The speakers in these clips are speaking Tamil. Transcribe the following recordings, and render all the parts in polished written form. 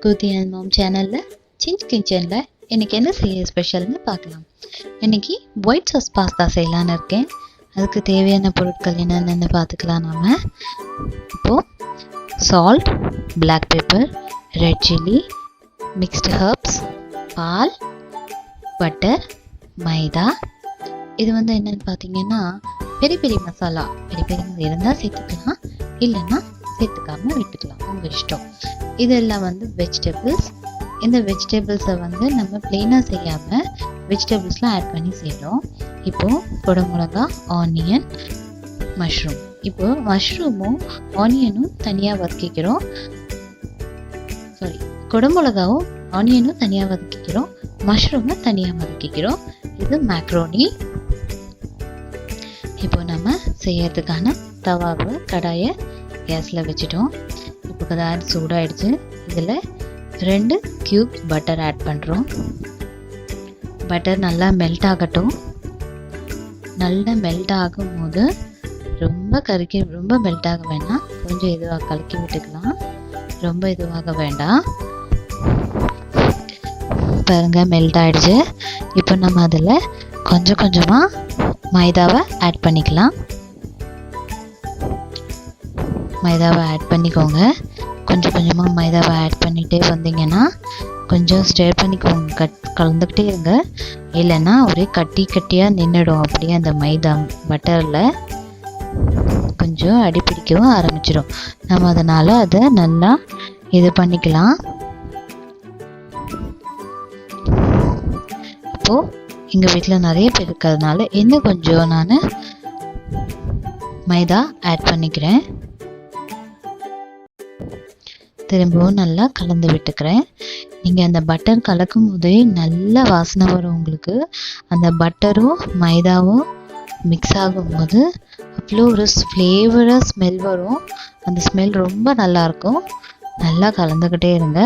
kruthi and mom சேனல்ல chinj கிச்சன்ல இன்னைக்கு என்ன செய்ய ஸ்பெஷல்னு பார்க்கலாம். இன்னைக்கு ஒயிட் சாஸ் பாஸ்தா செய்யலான்னு இருக்கேன். அதுக்கு தேவையான பொருட்கள் என்னென்னு பார்த்துக்கலாம். நாம இப்போ salt, black pepper, red chilli, mixed herbs, பால், பட்டர், மைதா. இது என்னன்னு பார்த்தீங்கன்னா பெரிய பெரிய மசாலா இருந்தால் சேர்த்துக்கலாம், இல்லைன்னா சேர்த்துக்காம விட்டுக்கலாம், உங்கள் இஷ்டம். இதெல்லாம் வெஜிடபிள்ஸ். இந்த வெஜிடபிள்ஸை நம்ம பிளெயினாக செய்யாமல் வெஜிடபிள்ஸ்லாம் ஆட் பண்ணி செய்கிறோம். இப்போது குடமிளகா, ஆனியன், மஷ்ரூம். இப்போது மஷ்ரூமும் ஆனியனும் தனியாக வதக்கிக்கிறோம். குடமிளகாவும் ஆனியனும் தனியாக வதக்கிக்கிறோம், மஷ்ரூமை தனியாக வதக்கிக்கிறோம். இது மேக்ரோனி. இப்போ நம்ம செய்யறதுக்கான தவாவை கடாயை கேஸில் வச்சுட்டோம். இப்போ கடாய் சூடாயிடுச்சு. இதில் 2 கியூப் பட்டர் ஆட் பண்ணுறோம். பட்டர் நல்லா மெல்ட் ஆகட்டும். நல்லா மெல்ட் ஆகும்போது ரொம்ப மெல்ட் ஆக வேண்டாம், கொஞ்சம் இதுவாக கலக்கி விட்டுக்கலாம். ரொம்ப இதுவாக வேண்டாம். பாருங்க, மெல்ட் ஆயிடுச்சு. இப்போ நம்ம அதில் கொஞ்சம் கொஞ்சமாக மைதாவை ஆட் பண்ணிக்கலாம். மைதாவை ஆட் பண்ணிக்கோங்க. கொஞ்சம் கொஞ்சமாக மைதாவை ஆட் பண்ணிகிட்டே வந்தீங்கன்னா கொஞ்சம் ஸ்டேர் பண்ணிக்கோங்க, கலந்துக்கிட்டே இருங்க. இல்லைன்னா ஒரே கட்டியாக நின்றுடும். அப்படியே அந்த மைதா பட்டரில் கொஞ்சம் அடிப்பிடிக்கவும் ஆரம்பிச்சிடும். நம்ம அதனால் அதை நல்லா இது பண்ணிக்கலாம். இப்போது எங்கள் வீட்டில் நிறைய பேர் இருக்கிறதுனால இன்னும் கொஞ்சம் நான் மைதா ஆட் பண்ணிக்கிறேன். திரும்பவும் நல்லா கலந்து விட்டுக்கிறேன். நீங்கள் அந்த பட்டர் கலக்கும் போதே நல்ல வாசனை வரும் உங்களுக்கு. அந்த பட்டரும் மைதாவும் மிக்ஸ் ஆகும்போது அவ்வளோ ஒரு ஃப்ளேவராக ஸ்மெல் வரும். அந்த ஸ்மெல் ரொம்ப நல்லாயிருக்கும். நல்லா கலந்துக்கிட்டே இருங்க.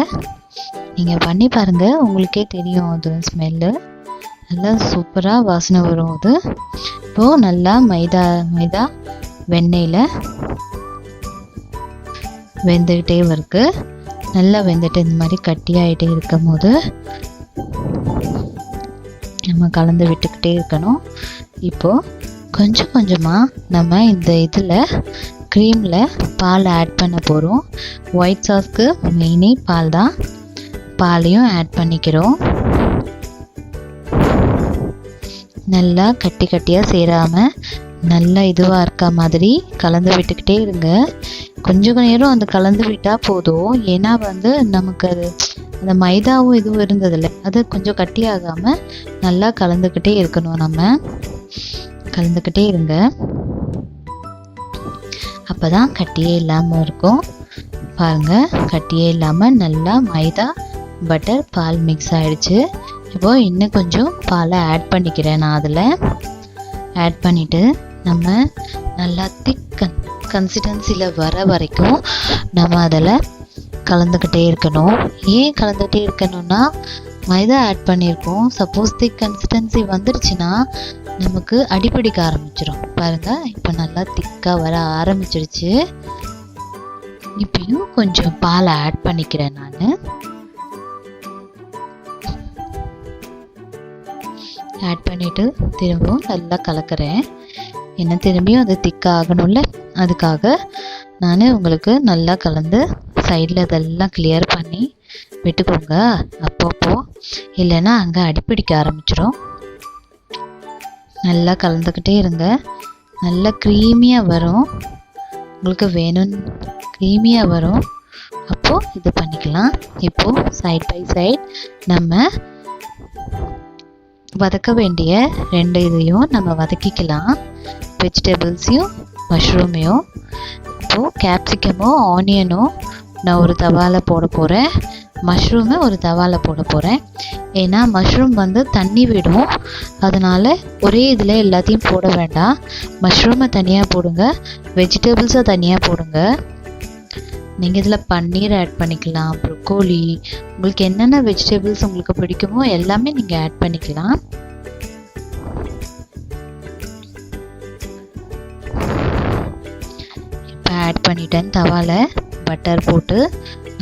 நீங்கள் பண்ணி பாருங்கள், உங்களுக்கே தெரியும். அது ஸ்மெல்லு நல்லா சூப்பராக வாசனை வரும். அது இப்போது நல்லா மைதா வெண்ணெயில் வெந்துக்கிட்டே இருக்கு. நல்லா வெந்துட்டு இந்த மாதிரி கட்டியாகிட்டே இருக்கும் போது நம்ம கலந்து விட்டுக்கிட்டே இருக்கணும். இப்போது கொஞ்சம் கொஞ்சமாக நம்ம இந்த இதில் க்ரீமில் பால் ஆட் பண்ண போகிறோம். ஒயிட் சாஸ்க்கு மெயினே பால் தான். பாலையும் ஆட் பண்ணிக்கிறோம். நல்லா கட்டியாக சேராமல் நல்லா இதுவாக இருக்க மாதிரி கலந்து விட்டுக்கிட்டே இருங்க. கொஞ்சம் நேரம் அந்த கலந்து விட்டால் போதும். ஏன்னா நமக்கு அது அந்த மைதாவும் இதுவும் இருந்ததில்லை, அது கொஞ்சம் கட்டியாகாமல் நல்லா கலந்துக்கிட்டே இருக்கணும். நம்ம கலந்துக்கிட்டே இருங்க, அப்போ தான் கட்டியே இல்லாமல் இருக்கும். பாருங்கள், கட்டியே இல்லாமல் நல்லா மைதா பட்டர் பால் மிக்ஸ் ஆகிடுச்சு. இப்போது இன்னும் கொஞ்சம் பாலை ஆட் பண்ணிக்கிறேன். நான் அதில் ஆட் பண்ணிவிட்டு நம்ம நல்லா திக் கன்சிஸ்டன்சியில் வர வரைக்கும் நம்ம அதில் கலந்துக்கிட்டே இருக்கணும். ஏன் கலந்துகிட்டே இருக்கணும்னா மைதா ஆட் பண்ணியிருக்கோம். சப்போஸ் திக் கன்சிஸ்டன்சி வந்துடுச்சுன்னா நமக்கு அடிப்பிடிக்க ஆரம்பிச்சிடும். பாருங்கள், இப்போ நல்லா திக்காக வர ஆரம்பிச்சிடுச்சு. இப்பயும் கொஞ்சம் பாலை ஆட் பண்ணிக்கிறேன். நான் ஆட் பண்ணிவிட்டு திரும்பவும் நல்லா கலக்கிறேன். என்ன திரும்பியும் அது திக்காக ஆகணும்ல, அதுக்காக நான் உங்களுக்கு நல்லா கலந்து சைடில் அதெல்லாம் கிளியர் பண்ணி விட்டுக்கோங்க அப்பப்போ, இல்லைன்னா அங்கே அடிப்பிடிக்க ஆரம்பிச்சிடும். நல்லா கலந்துக்கிட்டே இருங்க. நல்லா க்ரீமியாக வரும். உங்களுக்கு வேணும் க்ரீமியாக வரும், அப்போது இது பண்ணிக்கலாம். இப்போது சைட் பை சைட் நம்ம வதக்க வேண்டிய 2 இதையும் நம்ம வதக்கிக்கலாம். வெஜிடபிள்ஸையும் மஷ்ரூமையும். இப்போது கேப்சிகமும் ஆனியனும் நான் ஒரு தவாவில் போட போகிறேன். மஷ்ரூமை ஒரு தவாவில் போட போகிறேன். ஏன்னா மஷ்ரூம் தண்ணி விடும். அதனால் ஒரே இதில் எல்லாத்தையும் போட வேண்டாம். மஷ்ரூமை தனியாக போடுங்க, வெஜிடபிள்ஸை தனியாக போடுங்க. நீங்கள் இதில் பன்னீர் ஆட் பண்ணிக்கலாம், ப்ரொக்கோலி, உங்களுக்கு என்னென்ன வெஜிடபிள்ஸ் உங்களுக்கு பிடிக்குமோ எல்லாமே நீங்கள் ஆட் பண்ணிக்கலாம். இப்போ ஆட் பண்ணிட்டேன். தவாவில் பட்டர் போட்டு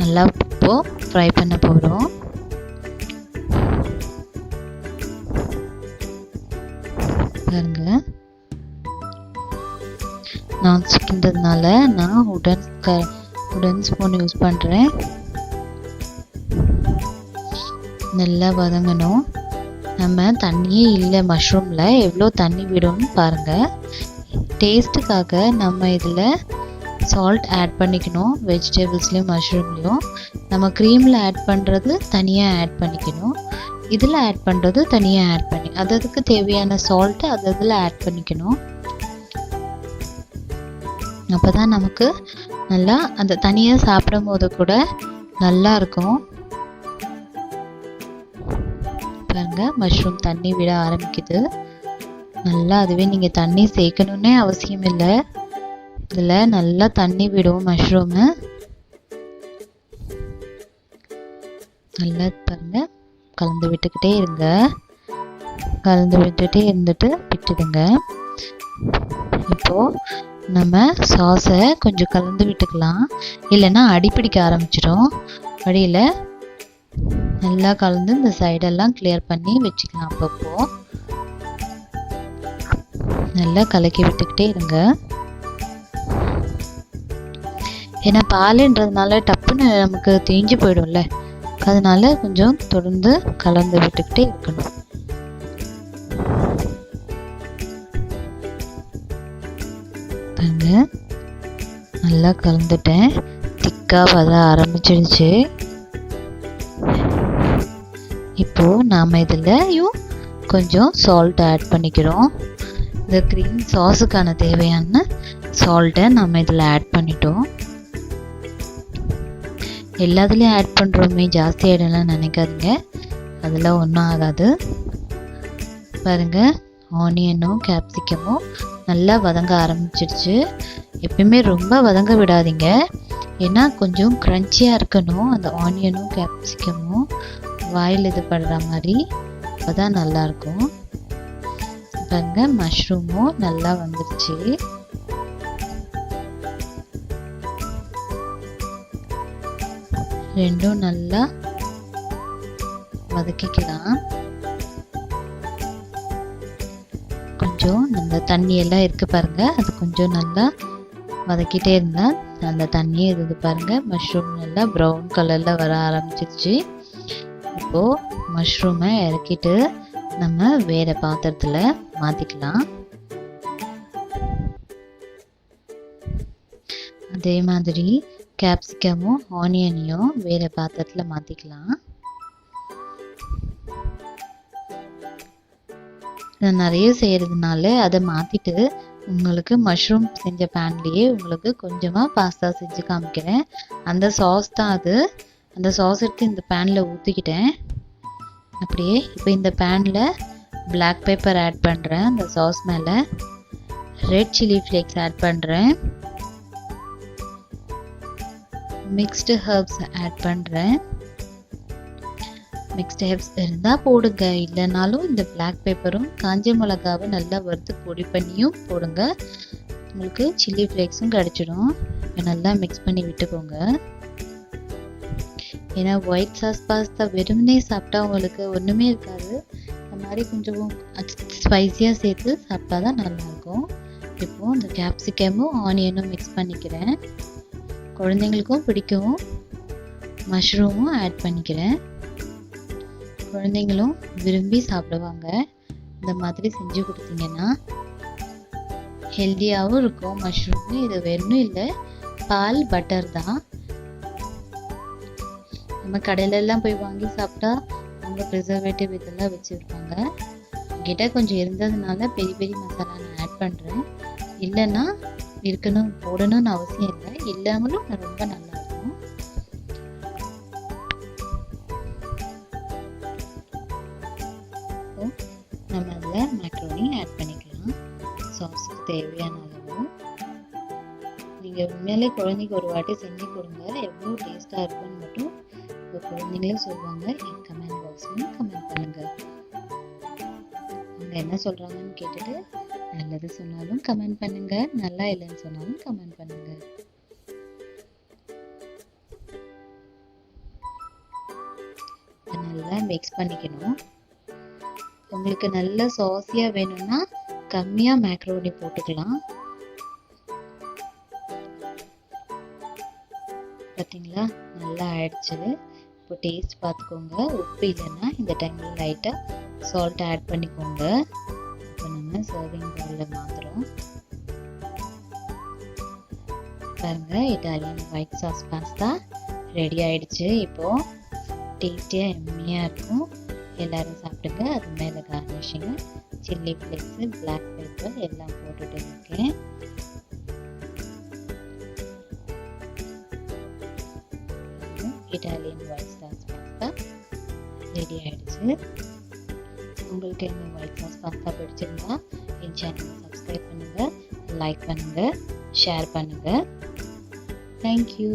நல்லா இப்போது ஃப்ரை பண்ண போகிறோம். பாருங்க, நான் சிக்கின்றதுனால நான் உடன் ஸ்பூன் யூஸ் பண்ணுறேன். நல்லா வதங்கணும். நம்ம தண்ணியே இல்லை மஷ்ரூமில், எவ்வளோ தண்ணி விடும்னு பாருங்கள். டேஸ்ட்டுக்காக நம்ம இதில் சால்ட் ஆட் பண்ணிக்கணும். வெஜிடபிள்ஸ்லேயும் மஷ்ரூம்லேயும் நம்ம க்ரீமில் ஆட் பண்ணுறது தனியாக ஆட் பண்ணிக்கணும். இதில் ஆட் பண்ணுறது தனியாக ஆட் பண்ணி அதுக்கு தேவையான சால்ட்டு அதில் ஆட் பண்ணிக்கணும். அப்போ தான் நமக்கு நல்லா அந்த தனியாக சாப்பிடும் போது கூட நல்லா இருக்கும். பாருங்க, மஷ்ரூம் தண்ணி விட ஆரம்பிக்குது. நல்லா அதுவே நீங்கள் தண்ணி சேர்க்கணுன்னே அவசியம் இல்லை. இதில் நல்லா தண்ணி விடும் மஷ்ரூமு. நல்லா பாருங்க, கலந்து விட்டுக்கிட்டே இருங்க. கலந்து விட்டுட்டே இருந்துட்டு விட்டுடுங்க. இப்போது நம்ம சாஸை கொஞ்சம் கலந்து விட்டுக்கலாம், இல்லைன்னா அடிப்பிடிக்க ஆரம்பிச்சிடும். வழியில் நல்லா கலந்து இந்த சைடெல்லாம் கிளியர் பண்ணி வச்சுக்கலாம். அப்பப்போ நல்லா கலக்கி விட்டுக்கிட்டே இருங்க. ஏன்னா பாலுன்றதுனால டப்புன்னு நமக்கு தேஞ்சு போயிடும்ல, அதனால கொஞ்சம் தொடர்ந்து கலந்து விட்டுக்கிட்டே இருக்கணும். பாருங்க, நல்லா கலந்துட்டேன். திக்காக வர ஆரம்பிச்சிடுச்சு. இப்போது நாம் இதுலையும் கொஞ்சம் சால்ட் ஆட் பண்ணிக்கிறோம். இந்த க்ரீம் சாஸுக்கான தேவையான சால்ட்டை நம்ம இதில் ஆட் பண்ணிட்டோம். எல்லாத்துலேயும் ஆட் பண்ணுறோமே, ஜாஸ்தி ஆகிடலாம் நினைக்காதீங்க, அதெல்லாம் ஒன்றும் ஆகாது. பாருங்கள், ஆனியனும் கேப்சிகமும் நல்லா வதங்க ஆரம்பிச்சிடுச்சு. எப்பயுமே ரொம்ப வதங்க விடாதீங்க, ஏன்னா கொஞ்சம் க்ரன்ச்சியாக இருக்கணும். அந்த ஆனியனும் கேப்சிகமும் வாயில் இது படுற மாதிரி, அப்போதான் நல்லாயிருக்கும். பாருங்க, மஷ்ரூமும் நல்லா வந்துடுச்சு. ரெண்டும் நல்லா வதக்கிக்கலாம். கொஞ்சம் நம்ம தண்ணியெல்லாம் இருக்குது பாருங்க, அது கொஞ்சம் நல்லா வதக்கிட்டே இருந்தால் அந்த தண்ணியே இது பாருங்க, மஷ்ரூம் நல்லா ப்ரௌன் கலரில் வர ஆரம்பிச்சிருச்சு. இப்போது மஷ்ரூமை இறக்கிட்டு நம்ம வேறு பாத்திரத்தில் மாற்றிக்கலாம். அதே மாதிரி கேப்சிகமும் ஆனியனையும் வேறு பாத்திரத்தில் மாற்றிக்கலாம். நான் நிறைய செய்கிறதுனால அதை மாற்றிட்டு உங்களுக்கு மஷ்ரூம் செஞ்ச பேன்லேயே உங்களுக்கு கொஞ்சமாக பாஸ்தா செஞ்சு காமிக்கிறேன். அந்த சாஸ் தான் அது. அந்த சாஸ் எடுத்து இந்த பேனில் ஊற்றிக்கிட்டேன். அப்படியே இப்போ இந்த பேனில் பிளாக் பெப்பர் ஆட் பண்ணுறேன். அந்த சாஸ் மேலே ரெட் சில்லி ஃப்ளேக்ஸ் ஆட் பண்ணுறேன். மிக்ஸ்டு ஹர்ப்ஸ் ஆட் பண்ணுறேன். மிக்ஸ்டு ஹர்ப்ஸ் இருந்தால் போடுங்க, இல்லைனாலும் இந்த பிளாக் பெப்பரும் காஞ்ச மிளகாவை நல்லா வறுத்து பொடி பண்ணியும் போடுங்க. உங்களுக்கு சில்லி ஃப்ளேக்ஸும் கிடச்சிடும். நல்லா மிக்ஸ் பண்ணி விட்டுக்கோங்க. ஏன்னா ஒயிட் சாஸ் பாஸ்தா வெறுமனே சாப்பிட்டா உங்களுக்கு ஒன்றுமே இருக்காது. இந்த மாதிரி கொஞ்சம் ஸ்பைஸியாக சேர்த்து சாப்பிட்டா தான் நல்லாயிருக்கும். இப்போது இந்த கேப்சிகமும் ஆனியனும் மிக்ஸ் பண்ணிக்கிறேன். குழந்தைங்களுக்கும் பிடிக்கும். மஷ்ரூமும் ஆட் பண்ணிக்கிறேன். குழந்தைங்களும் விரும்பி சாப்பிடுவாங்க. இந்த மாதிரி செஞ்சு கொடுத்தீங்கன்னா ஹெல்த்தியாகவும் இருக்கும். மஷ்ரூமு இது வேணும் இல்லை, பால் பட்டர் தான். நம்ம கடையிலெல்லாம் போய் வாங்கி சாப்பிட்டா அவங்க ப்ரிசர்வேட்டிவ் இதெல்லாம் வச்சுருப்பாங்க. என்கிட்ட கொஞ்சம் இருந்ததுனால பெரிய பெரிய மசாலா நான் ஆட் பண்ணுறேன். இல்லைன்னா இருக்கணும் போடணும்னு அவசியம் இல்லை, இல்லாமலும் ரொம்ப நல்லாயிருக்கும். நம்ம அதில் மேக்ரோனி ஆட் பண்ணிக்கலாம். சாஸுக்கு தேவையான அளவு. நீங்கள் உண்மையிலே குழந்தைக்கு ஒரு வாட்டி செஞ்சு கொடுங்க, எவ்வளோ டேஸ்ட்டாக இருக்குன்னு மட்டும் குழந்தைங்களே சொல்லுவாங்க. என் கமெண்ட் பாக்ஸ்லையும் கமெண்ட் பண்ணுங்கள். அவங்க என்ன சொல்கிறாங்கன்னு கேட்டுட்டு நல்லது சொன்னாலும் கமெண்ட் பண்ணுங்கள், நல்லா இல்லைன்னு சொன்னாலும் கமெண்ட் பண்ணுங்கள். நல்லா மிக்ஸ் பண்ணிக்கணும். உங்களுக்கு நல்ல சாஸியாக வேணும்னா கம்மியாக மேக்ரோனி போட்டுக்கலாம். பார்த்தீங்களா, நல்லா ஆயிடுச்சு. இப்போ டேஸ்ட் பார்த்துக்கோங்க. உப்பு இல்லைன்னா இந்த டைமில் லைட்டாக சால்ட் ஆட் பண்ணிக்கோங்க. இப்போ நம்ம சர்விங் பவுலில் மாற்றுறோம். பாருங்க, Italian white sauce pasta ready ஆயிடுச்சு. இப்போது டேஸ்டியாக எம்மியாக இருக்கும். எல்லோரும் சாப்பிடுங்க. அது மேலே கார்னிஷிங்கு சில்லி ஃப்ளேக்ஸு, பிளாக் பெப்பர் எல்லாம் போட்டுட்டு இருக்கேன். Italian white sauce pasta ready ஆயிடுச்சு. உங்களுக்கு இந்த ஒயிட் சாஸ் பாஸ்தா பிடிச்சிருந்தா என் சேனலை சப்ஸ்கிரைப் பண்ணுங்கள், லைக் பண்ணுங்கள், ஷேர் பண்ணுங்கள். தேங்க்யூ.